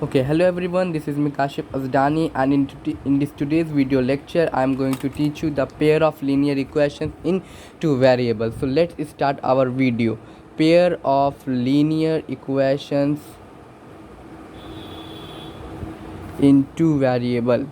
Okay, hello everyone. This is me Kashif Azdani, and in this today's video lecture, I am going to teach you the pair of linear equations in two variables. So let's start our video. Pair of linear equations in two variable.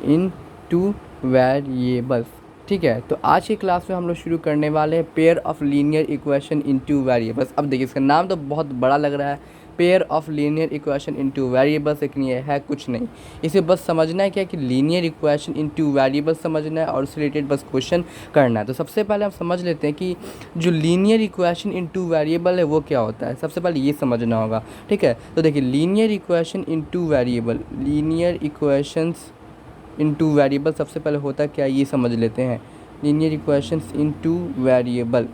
In two variables. ठीक है, तो आज की class में हम लोग शुरू करने वाले हैं pair of linear equation in two variables. अब देखिए, इसका नाम तो बहुत बड़ा लग रहा है, pair of linear equation in two variables, लेकिन ये है कुछ नहीं। इसे बस समझना है क्या कि linear equation in two variables समझना है और उससे रिलेटेड बस क्वेश्चन करना है। तो सबसे पहले हम समझ लेते हैं कि जो linear equation in two variable है वो क्या होता है। सबसे पहले ये समझना होगा, ठीक है। तो देखिए, linear equation in two variable, linear equations in two variable सबसे पहले होता क्या ये समझ लेते हैं। लीनियर इक्वेशंस इन टू वेरिएबल,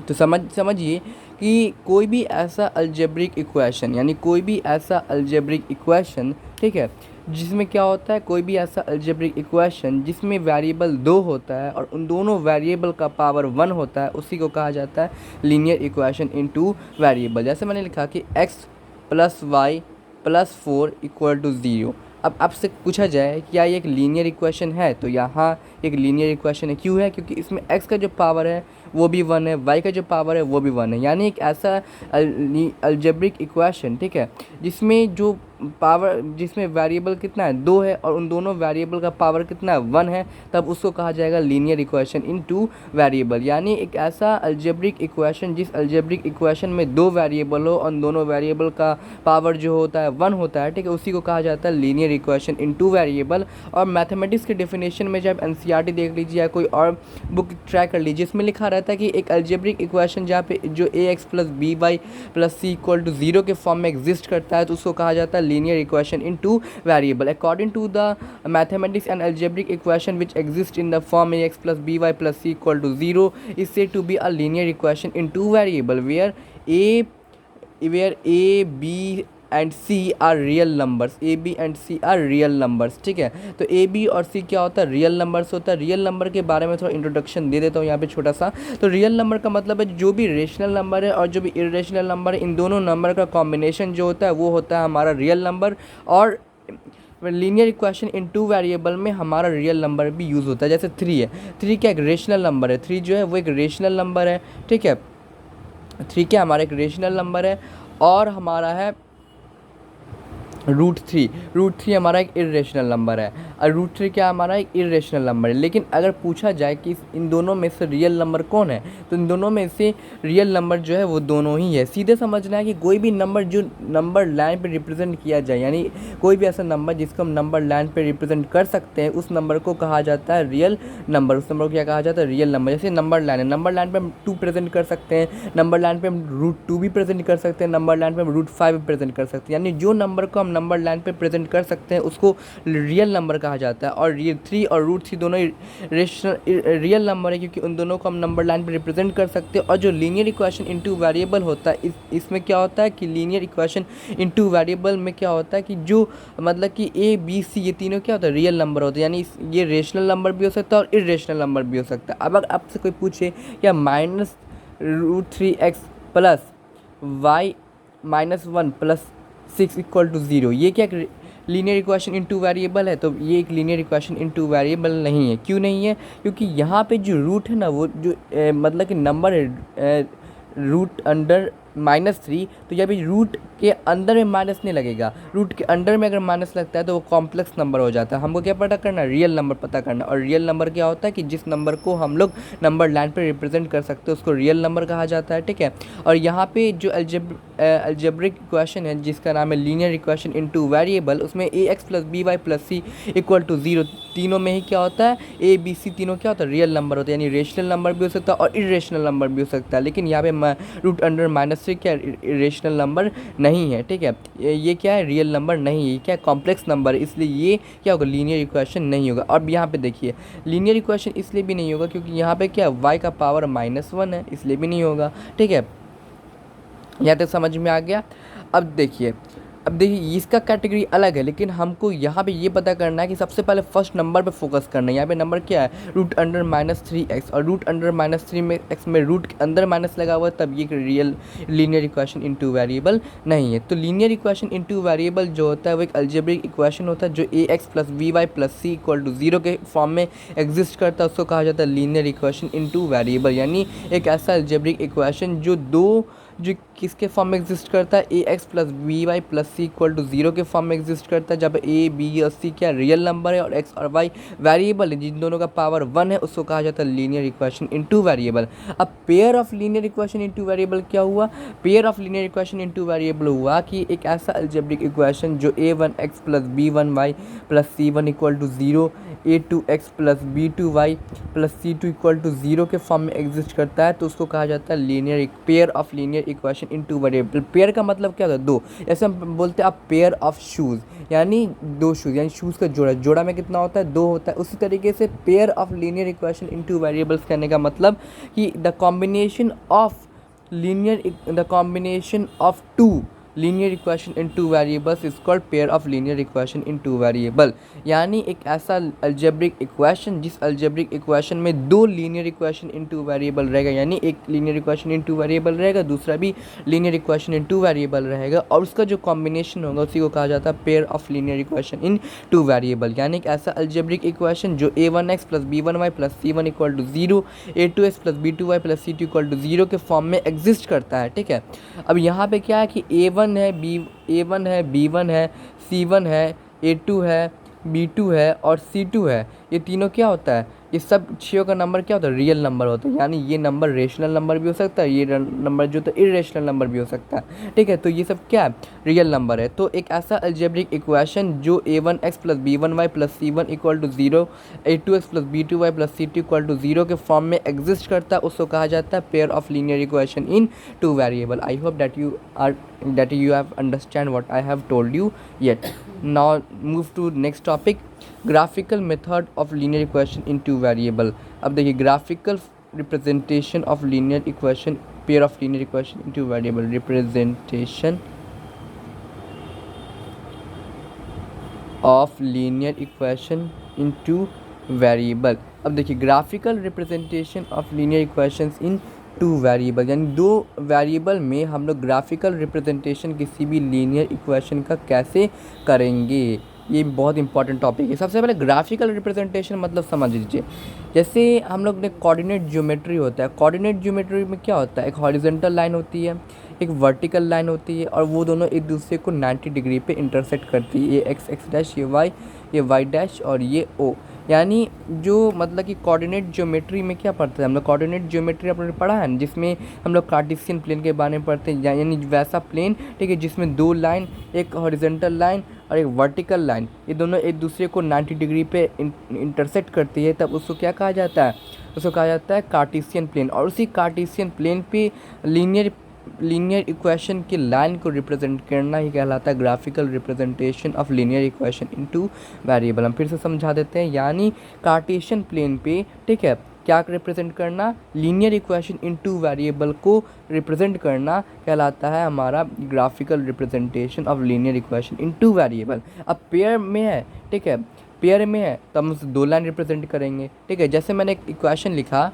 तो समझिए कि कोई भी ऐसा अलजेब्रिक इक्वेशन, यानी कोई भी ऐसा अलजेब्रिक इक्वेशन, ठीक है, जिसमें क्या होता है, कोई भी ऐसा अलजेब्रिक इक्वेशन जिसमें वेरिएबल 2 होता है और उन दोनों वेरिएबल का पावर 1 होता है, उसी को कहा जाता है linear equation in two variable. जैसे मैंने लिखा कि x + y + 4 = 0। अब आपसे पूछा जाए क्या ये एक लीनियर इक्वेशन है, तो यहाँ एक लीनियर इक्वेशन है। क्यों है? क्योंकि इसमें x का जो पावर है वो भी 1 है, y का जो पावर है वो भी 1 है। यानी एक ऐसा अलजेब्रिक इक्वेशन, ठीक है, जिसमें जो पावर, जिसमें वेरिएबल कितना है 2 है और उन दोनों वेरिएबल का पावर कितना है 1 है, तब उसको कहा जाएगा linear equation in two variable. यानी एक ऐसा अलजेब्रिक इक्वेशन, जिस अलजेब्रिक इक्वेशन में 2 वेरिएबल हो और दोनों वेरिएबल का पावर जो होता है 1 होता है, ठीक है, उसी को कहा जाता है linear equation in two variable. और मैथमेटिक्स के डेफिनेशन में जब एनसीईआरटी देख लीजिए या कोई और बुक ट्राई कर लीजिए, इसमें लिखा रहता है कि एक अलजेब्रिक इक्वेशन जहाँ पे जो ax + by + c = 0 के फॉर्म में एग्जिस्ट करता है, तो उसको कहा जाता है linear equation in two variable. According to the mathematics, an algebraic equation which exists in the form ax + by + c = 0 is said to be a linear equation in two variable where a, b and c are real numbers. a, b and c are real numbers, ठीक है। तो a, b और c क्या होता है? Real numbers होता है। Real number के बारे में थोड़ा इंट्रोडक्शन दे देता हूँ यहाँ पे छोटा सा। तो रियल नंबर का मतलब है जो भी रेशनल नंबर है और जो भी इरेशनल नंबर है, इन दोनों नंबर का कॉम्बिनेशन जो होता है वो होता है हमारा रियल नंबर। और linear equation in two variable में हमारा रियल नंबर भी यूज़ होता है। जैसे 3 है, 3 क्या एक रेशनल नंबर है, 3 जो है वो एक रेशनल नंबर है, ठीक है। 3 क्या हमारा एक रेशनल नंबर है। और हमारा है √3 हमारा एक इरेशनल नंबर है और √3 क्या हमारा एक इरेशनल नंबर है। लेकिन अगर पूछा जाए कि इन दोनों में से रियल नंबर कौन है, तो इन दोनों में से रियल नंबर जो है वो दोनों ही है। सीधे समझना है कि कोई भी नंबर जो नंबर लाइन पे रिप्रेजेंट किया जाए, यानी कोई भी ऐसा नंबर जिसको हम नंबर लाइन पे रिप्रेजेंट कर सकते हैं, उस नंबर को कहा जाता है रियल नंबर। उस नंबर को क्या कहा जाता है? Real number. जैसे नंबर लाइन है, नंबर लाइन पे हम 2 प्रेजेंट कर सकते हैं, नंबर लाइन पे हम √2 भी प्रेजेंट कर सकते हैं, नंबर लाइन पे हम √5 भी प्रेजेंट कर सकते हैं। यानी जो नंबर को हम नंबर लाइन पे प्रेजेंट कर सकते हैं उसको रियल नंबर कहा जाता है। और ये 3 और √3 दोनों ही रियल नंबर है, क्योंकि उन दोनों को हम नंबर लाइन पे रिप्रेजेंट कर सकते हैं। और जो लीनियर इक्वेशन इनटू वेरिएबल होता है, इसमें क्या होता है कि लीनियर इक्वेशन इनटू वेरिएबल में क्या होता है कि जो मतलब कि a, b, c ये तीनों क्या होता है? रियल नंबर होते हैं। यानी ये रेशनल नंबर भी हो सकता है और इरेशनल नंबर भी हो सकता है। अब अगर आपसे कोई पूछे क्या -√3x + y -1 + 6 = 0, ये क्या लीनियर इक्वेशन इनटू वेरिएबल है? तो ये एक लीनियर इक्वेशन इनटू वेरिएबल नहीं है। क्यों नहीं है? क्योंकि यहाँ पे जो रूट है ना, वो जो मतलब कि नंबर है रूट अंडर -3, तो यहाँ पे रूट के अंदर में माइनस नहीं लगेगा। रूट के अंडर में अगर माइनस लगता है तो वो कॉम्प्लेक्स नंबर हो जाता है। हमको क्या पता करना? रियल नंबर पता करना। और रियल नंबर क्या होता है कि जिस नंबर को हम लोग नंबर लाइन पे रिप्रेजेंट कर सकते हैं उसको रियल नंबर कहा जाता है, ठीक है। और यहाँ पे जो अलजेब्रिक इक्वेशन है जिसका नाम है लीनियर इक्वेशन इनटू वेरिएबल, उसमें ax + by + c = 0, तीनों में ही क्या होता है? a, b, c तीनों क्या होता है? रियल नंबर होता है। यानी रेशनल नंबर भी हो सकता है और इरेशनल नंबर भी हो सकता है। लेकिन यहाँ पे रूट अंडर -3 क्या इरेशनल नंबर नहीं है, ठीक है। ये क्या है? रियल नंबर नहीं है। ये क्या है? कॉम्प्लेक्स नंबर है। इसलिए ये क्या होगा? लीनियर इक्वेशन नहीं होगा। और यहाँ पे देखिए, लीनियर इक्वेशन इसलिए भी नहीं होगा क्योंकि यहाँ पे क्या y का पावर -1 है, इसलिए भी नहीं होगा, ठीक है। यहाँ तक समझ में आ गया। अब देखिए, अब देखिए इसका कैटेगरी अलग है, लेकिन हमको यहाँ पे ये पता करना है कि सबसे पहले फर्स्ट नंबर पे फोकस करना है। यहाँ पे नंबर क्या है, रूट अंडर माइनस 3x, और रूट अंडर माइनस 3 में x में रूट के अंदर माइनस लगा हुआ है, तब ये real linear equation in two variable नहीं है। तो लीनियर इक्वेशन इनटू वेरिएबल जो होता है वो एक अलजेब्रिक इक्वेशन होता है जो ax plus B Y plus C equal to 0 के फॉर्म में एग्जिस्ट करता है, उसको कहा जाता है लीनियर इक्वेशन इनटू वेरिएबल। यानी एक ऐसा अलजेब्रिक इक्वेशन जो किसके फॉर्म में एग्जिस्ट करता है, A X plus B Y plus C equal to 0 के फॉर्म में एग्जिस्ट करता है, जब ए बी और सी क्या रियल नंबर है और एक्स और वाई वेरिएबल है, जिन दोनों का पावर 1 है, उसको कहा जाता है लीनियर इक्वेशन इनटू वेरिएबल। अब pair of linear equation in two variable क्या हुआ, pair of linear equation in two variable हुआ कि एक ऐसा अलजेब्रिक इक्वेशन जो A one X plus B one Y plus C one equal to 0, A two X plus B two Y plus C two equal to 0 के form में exist करता है, तो उसको कहा जाता है linear pair of linear equation in two variable. Pair का मतलब क्या होता है, दो। जैसे हम बोलते हैं आप पेयर ऑफ शूज़, यानी दो शूज़, यानी शूज़ का जोड़ा, जोड़ा में कितना होता है, दो होता है। उसी तरीके से pair of linear equation in two variables कहने का मतलब कि the combination of two linear equation in two variables is called pair of linear equation in two variable. यानी एक ऐसा अलजेब्रिक इक्वेशन जिस अलजेब्रिक इक्वेशन में दो linear equation in two variable रहेगा, यानी एक linear equation in two variable रहेगा, दूसरा भी linear equation in two variable रहेगा, और उसका जो कॉम्बिनेशन होगा उसी को कहा जाता है pair of linear equation in two variable. यानी एक ऐसा अलजेब्रिक इक्वेशन जो A one X plus B one Y plus C one equal to 0, A two X plus B two Y plus C two equal to 0 के form में exist करता है। ठीक है, अब यहाँ पे क्या है कि A1 है, B1 है, C1 है, A2 है, B2 है और C2 है। ये तीनों क्या होता है, ये सब छः का नंबर क्या होता है, रियल नंबर होता है। यानी ये नंबर रेशनल नंबर भी हो सकता है, ये नंबर जो तो इरेशनल नंबर भी हो सकता है। ठीक है, तो ये सब क्या है, रियल नंबर है। तो एक ऐसा अलजेब्रिक इक्वेशन जो A1x plus B1y plus C1 equal to 0, A2x plus B2y plus C2 equal to 0 के फॉर्म में एग्जिस्ट करता है, उसको कहा जाता है pair of linear equation in two variable. I hope that you have understand what I have told you yet. Now move to next topic, graphical method of linear equation in two variable. अब देखिए graphical representation of linear equation, pair of linear equation in two variable, representation of linear equation in two variable। अब देखिए graphical representation of linear equations in to variable, यानी दो variable में हम लोग graphical representation किसी भी लीनियर इक्वेशन का कैसे करेंगे, ये बहुत इंपॉर्टेंट टॉपिक है। सबसे पहले ग्राफिकल रिप्रेजेंटेशन मतलब समझ लीजिए, जैसे हम लोग ने कोऑर्डिनेट ज्योमेट्री होता है, कोऑर्डिनेट ज्योमेट्री में क्या होता है, एक हॉरिजॉन्टल लाइन होती है, एक वर्टिकल लाइन होती है, और वो दोनों एक दूसरे को 90 डिग्री पे इंटरसेक्ट करती है, ये एक्स डैश, ये वाई डैश और ये ओ। यानी जो मतलब कि कोऑर्डिनेट ज्योमेट्री में क्या पढ़ते हैं हम लोग, कोऑर्डिनेट ज्योमेट्री आपने पढ़ा है, जिसमें हम लोग कार्टेशियन प्लेन के बारे में पढ़ते हैं, यानी वैसा प्लेन, ठीक है, जिसमें दो लाइन, एक हॉरिजॉन्टल लाइन और एक वर्टिकल लाइन, ये दोनों एक दूसरे को 90 डिग्री पे इंटरसेक्ट करती है, तब उसको क्या कहा जाता है, उसको कहा जाता है कार्टेशियन प्लेन। और उसी कार्टेशियन प्लेन पे लीनियर इक्वेशन की लाइन को रिप्रेजेंट करना ही कहलाता है graphical representation of linear equation in two variable. हम फिर से समझा देते हैं, यानी कार्टेशियन प्लेन पे, ठीक है, क्या रिप्रेजेंट करना, लीनियर इक्वेशन इनटू वेरिएबल को रिप्रेजेंट करना कहलाता है हमारा graphical representation of linear equation in two variable. अब पेयर में है, ठीक है, पेयर में है तो हम उसे दो लाइन रिप्रेजेंट करेंगे। ठीक है, जैसे मैंने एक इक्वेशन लिखा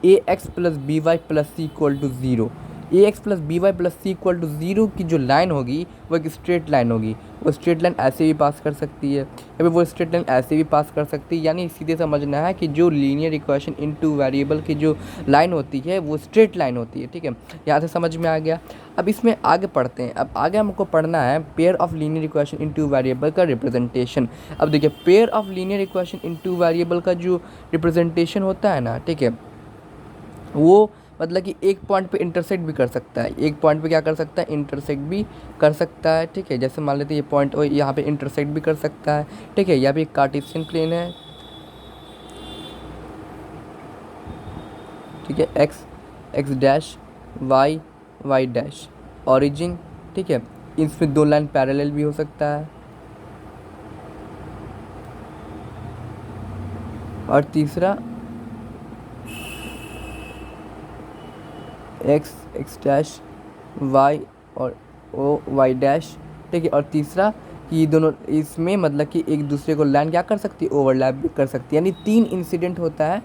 A X plus B Y plus C equal to 0, A X plus B Y plus C equal to 0 की जो लाइन होगी वो एक स्ट्रेट लाइन होगी। वो स्ट्रेट लाइन ऐसे भी पास कर सकती है, या फिर वो स्ट्रेट लाइन ऐसे भी पास कर सकती है। यानी सीधे समझना है कि जो लीनियर इक्वेशन इनटू वेरिएबल की जो लाइन होती है वो स्ट्रेट लाइन होती है। ठीक है, यहाँ से समझ में आ गया। अब इसमें आगे पढ़ते हैं। अब आगे हमको पढ़ना है pair of linear equation in two variable का रिप्रेजेंटेशन। अब देखिए, pair of linear equation in two variable का जो रिप्रेजेंटेशन होता है ना, ठीक है, वो मतलब कि एक पॉइंट पे इंटरसेक्ट भी कर सकता है, एक पॉइंट पे क्या कर सकता है, इंटरसेक्ट भी कर सकता है। ठीक है, जैसे मान लेते हैं ये पॉइंट और यहाँ पे इंटरसेक्ट भी कर सकता है। ठीक है, यहाँ पे एक कार्टेशियन प्लेन है, ठीक है, x dash, y dash, origin. ठीक है, इसमें दो लाइन पैरेलल भी हो सकता है, और तीसरा एक्स डैश, वाई और ओ वाई डैश ठीक है। और तीसरा कि दोनों इसमें मतलब कि एक दूसरे को लाइन क्या कर सकती है, ओवरलैप भी कर सकती है। यानी 3 इंसिडेंट होता है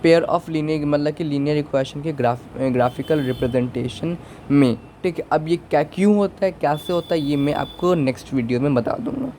पेयर ऑफ लीनियर मतलब कि लीनियर इक्वेशन के ग्राफिकल रिप्रेजेंटेशन में, ठीक है। अब ये क्या क्यों होता है, कैसे होता है, ये मैं आपको नेक्स्ट वीडियो में बता दूंगा।